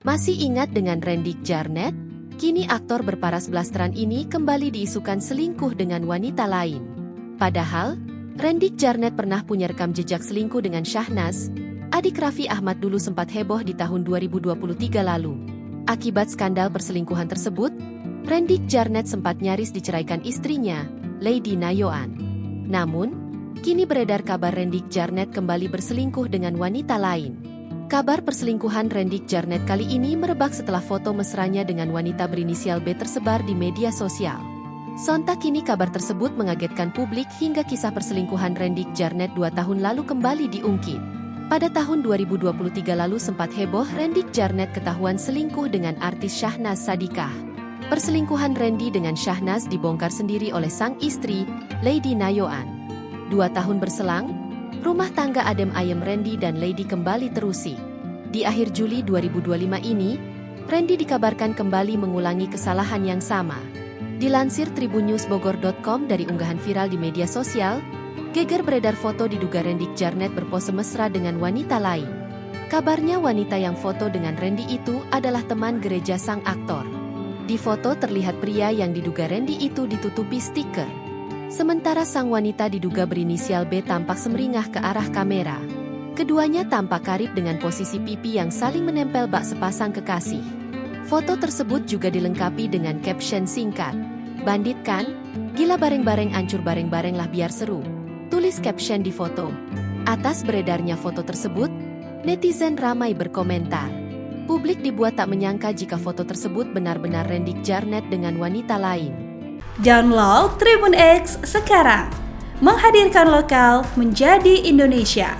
Masih ingat dengan Randy Jarnet? Kini aktor berparas blasteran ini kembali diisukan selingkuh dengan wanita lain. Padahal, Randy Jarnet pernah punya rekam jejak selingkuh dengan Shahnaz. Adik Raffi Ahmad dulu sempat heboh di tahun 2023 lalu. Akibat skandal perselingkuhan tersebut, Randy Jarnet sempat nyaris diceraikan istrinya, Lady Nayoan. Namun, kini beredar kabar Randy Jarnet kembali berselingkuh dengan wanita lain. Kabar perselingkuhan Randy Jarnet kali ini merebak setelah foto mesranya dengan wanita berinisial B tersebar di media sosial. Sontak kini kabar tersebut mengagetkan publik hingga kisah perselingkuhan Randy Jarnet 2 tahun lalu kembali diungkit. Pada tahun 2023 lalu sempat heboh Randy Jarnet ketahuan selingkuh dengan artis Shahnaz Sadiqah. Perselingkuhan Randy dengan Shahnaz dibongkar sendiri oleh sang istri, Lady Nayoan. 2 tahun berselang, rumah tangga adem ayem Randy dan Lady kembali terusik. Di akhir Juli 2025 ini, Randy dikabarkan kembali mengulangi kesalahan yang sama. Dilansir tribunnewsbogor.com dari unggahan viral di media sosial, geger beredar foto diduga Randy Jarnet berpose mesra dengan wanita lain. Kabarnya wanita yang foto dengan Randy itu adalah teman gereja sang aktor. Di foto terlihat pria yang diduga Randy itu ditutupi stiker. Sementara sang wanita diduga berinisial B tampak semeringah ke arah kamera. Keduanya tampak karib dengan posisi pipi yang saling menempel bak sepasang kekasih. Foto tersebut juga dilengkapi dengan caption singkat, "Bandit kan? Gila bareng-bareng ancur bareng-bareng lah biar seru." Tulis caption di foto. Atas beredarnya foto tersebut, netizen ramai berkomentar. Publik dibuat tak menyangka jika foto tersebut benar-benar Randy Jarnet dengan wanita lain. Download Tribun X sekarang, menghadirkan lokal menjadi Indonesia.